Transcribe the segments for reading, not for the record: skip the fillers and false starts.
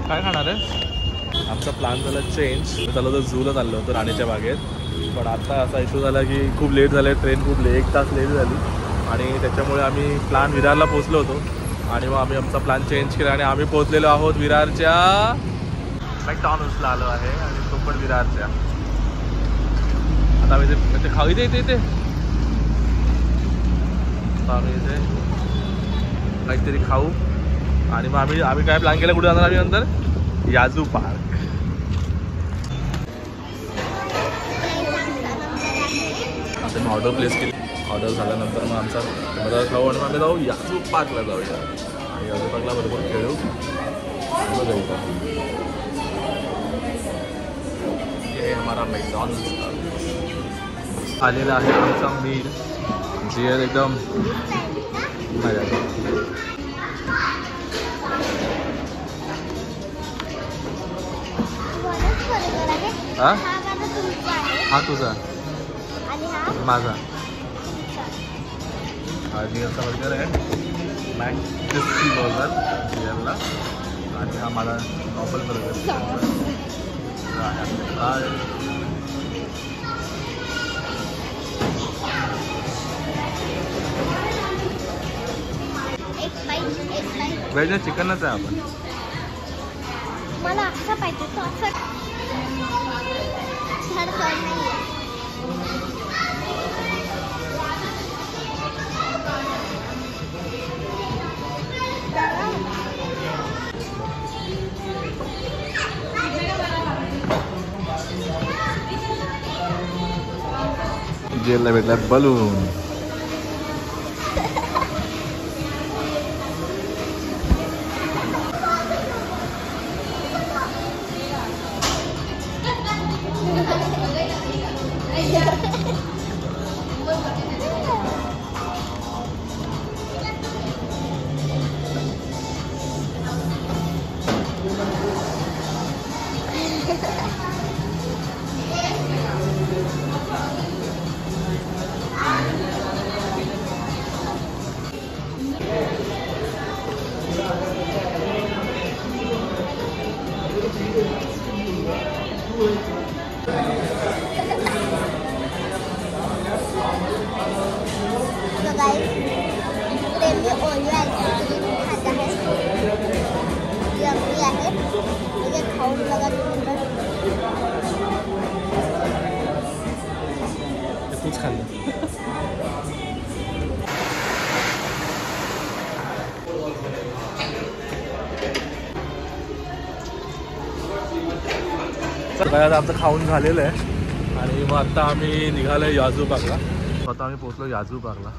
काय खाणार आहे? आमचा प्लॅन झाला चेंज. चाललो तर झूला चाललो होतो राणीच्या बागेत, पण आता असा इश्यू झाला की खूप लेट झालं आहे. ट्रेन खूप 1 तास लेट झाली आणि त्याच्यामुळे आम्ही प्लॅन विरारला पोहोचलो होतो आणि मग आम्ही आमचा प्लॅन चेंज केला आणि आम्ही पोहोचलेलो आहोत विरारच्या मॅकडॉनल्ड्सला आलो आहे आणि तो पण विरारच्या. आता आम्ही ते खाऊ इथे इथे आम्ही इथे काहीतरी खाऊ आणि मग आम्ही काय प्लॅन केला, कुठे जाणार आम्ही नंतर? याजू पार्क. आता मी ऑर्डर प्लेस केली. ऑर्डर झाल्यानंतर मग आमचा बदल खाऊ आणि मग आम्ही जाऊ याजू पार्कला जाऊया आणि याजू पार्कला बरोबर खेळू आणि मग जाऊ. हे हमारा मॅकडॉनल्ड्स आलेला आहे आमचा मील, जे एकदम मजा. हा तुझा माझा जियलचा बर्गर आहे, मॅक क्रिस्पी बर्गर जियलला, आणि हा माझा नॉर्मल बर्गर. व्हेज चिकनच आहे. आपण मला असं पाहिजे तो असं जेलला भेटला बलून. तूच खाल्लं. सगळ्यात आमचं खाऊन झालेलं आहे आणि मग आता आम्ही निघालो आहे याजू पार्कला. आता आम्ही पोचलो याजू पार्कला.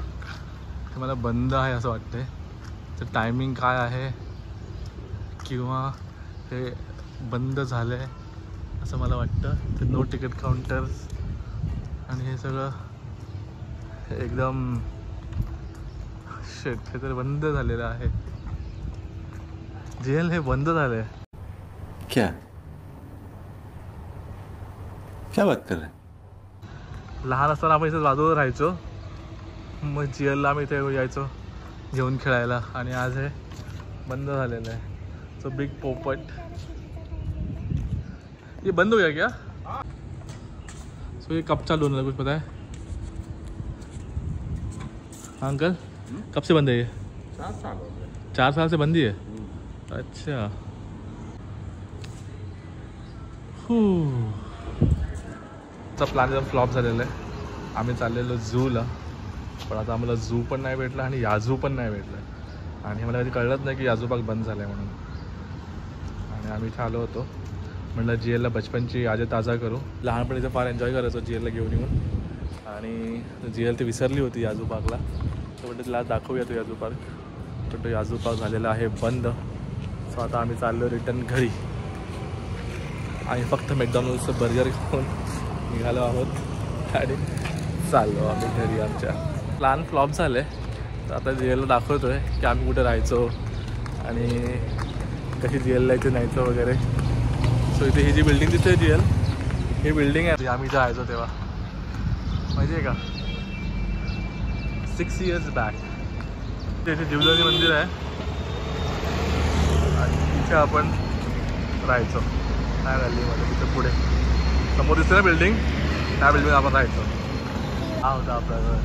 ते मला बंद आहे असं वाटतंय. तर टायमिंग काय आहे किंवा हे बंद झालं आहे असं मला वाटतं. ते नो तिकीट काउंटर्स आणि हे सगळं एकदम शेट. हे तर बंद झालेलं आहे. जेल हे बंद झालं आहे. क्या बात कर रहे? लहान असताना आपण इथे बाजूला राहायचो, मग जेलला आम्ही इथे यायचो घेऊन खेळायला, आणि आज हे बंद झालेलं आहे. सो बिग पोपट ये बंद हो गया क्या? सो ये कब चालू होने कुछ पता है? हाँ अंकल, कब से बंद है ये? 4 साल हो गए. 4 साल से बंद ही है. अच्छा. प्लॅन एकदम फ्लॉप झालेला आहे. आम्ही चाललेलो झूला, पण आता आम्हाला झू पण नाही भेटला आणि याजू पण नाही भेटलं, आणि मला कधी कळलंच नाही की याजू पार्क बंद झालं आहे म्हणून. आणि आम्ही इथे आलो होतो, म्हटलं जीएलला बचपनची यादी ताजा करू. लहानपणीचं फार एन्जॉय करायचो जीएलला घेऊन येऊन, आणि जीएल ती विसरली होती याजू पार्कला. तर म्हटलं तिला दाखवूया तो याजू पार्क. तर तो याजू पार्क झालेला आहे बंद. सो आता आम्ही चाललो रिटर्न घरी, आणि फक्त मॅकडॉनल्ड्सचं बर्गर खाऊन निघालो आहोत आणि चाललो आम्ही घरी. आमच्या प्लॅन फ्लॉप झालं आहे. तर आता जीएलला दाखवतो आहे की आम्ही कुठे राहायचो आणि कशी जीएलला इथे न्यायचं वगैरे. सो इथे ही जी बिल्डिंग दिसते जीएल, ही बिल्डिंग आहे आम्ही इथे राहायचो तेव्हा, माहिती आहे का, 6 years बॅक. इथे जीवदानी मंदिर आहे आणि इथे आपण राहायचं त्या गल्लीमध्ये. तिथे पुढे समोर दिसते ना बिल्डिंग, त्या बिल्डिंग आपण राहायचो. हा होता आपला घर,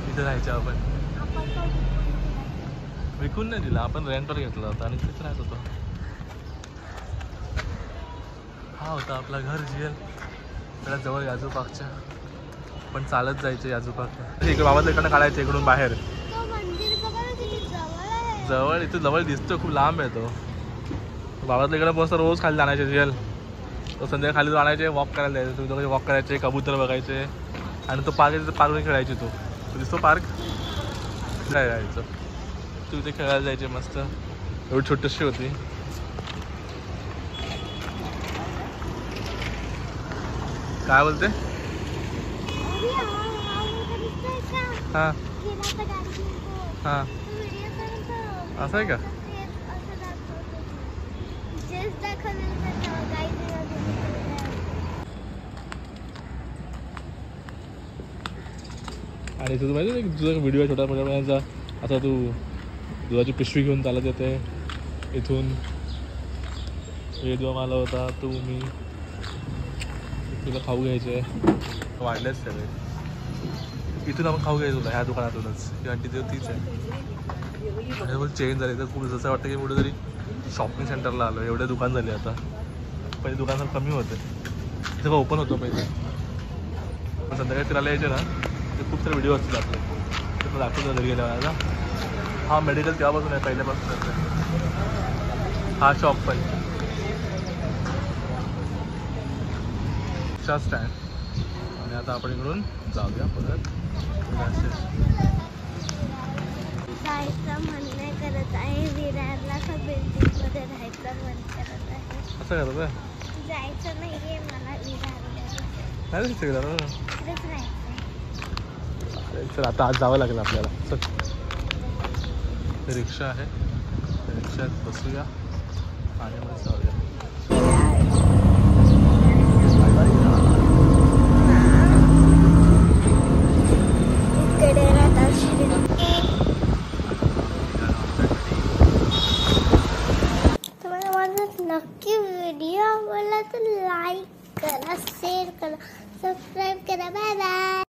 तिथे राहायचं आपण. विकून नाही दिला, आपण रेंटवर घेतला होता आणि तिथे राहत होतो. हा होता आपला घर जियल. त्याला जवळ याजू पार्कच्या, पण चालत जायचं याजू पार्कला. इकडे बाबातल्या इकडनं काढायचं इकडून बाहेर. जवळ इथे जवळ दिसतो, खूप लांब आहे तो. बाबातल्या इकडे मस्त रोज खाली जाण्याचे जियल. तो संध्याकाळी खाली जाण्याचे, वॉक करायला जायचं. तुम्ही वॉक करायचे, कबूतर बघायचे आणि तो पार्क आहे, पार्कमध्ये खेळायचे. तो दिसतो पार्क, जायचं. तू इथे खेळायला जायचे मस्त. एवढी छोटीशी होती. काय बोलते? हां हां असं आहे का? आणि तुझं माहिती आहे तुझा व्हिडिओ आहे छोटा मोठ्या. आता तू दुधाची पिशवी घेऊन चालत येते इथून. वेदवा आला होता, तू मी. तुला खाऊ घ्यायचे, वाढलेच सगळे. इथून आपण खाऊ घ्यायचो ह्या दुकानातूनच. ही आंटी तीच आहे. बोल चेंज झाली तर खूप जसं वाटतं की कुठेतरी शॉपिंग सेंटरला आलो. एवढे दुकान झाले आता. पहिले दुकान कमी होते, तेव्हा ओपन होतो पहिले. पण संध्याकाळी फिरायला यायचे ना, ते खूप सारे व्हिडिओ असतात आपले, ते पण दाखवतो घरी गेल्यावर. हा मेडिकल तेव्हापासून आहे, पहिल्यापासूनच आहे. हा शॉप पण रिक्षा स्टँड. आणि आता आपण इकडून जाऊया परत. जायचं मन नाही करत आहे. विरारला का बिल्डिंगमध्ये राहायचं मन करत आहे. असं करत आहे? जायचं नाही आहे मला विरारला. नाही सगळं इकडेच राहायचं. चल आता आज जावं लागेल आपल्याला. चल, रिक्षा आहे, रिक्षात बसूया आणि मग जाऊया. तुम्हाला माझा नक्की व्हिडिओ आवडला तर लाईक करा, शेअर करा, सबस्क्राईब करा. Bye bye.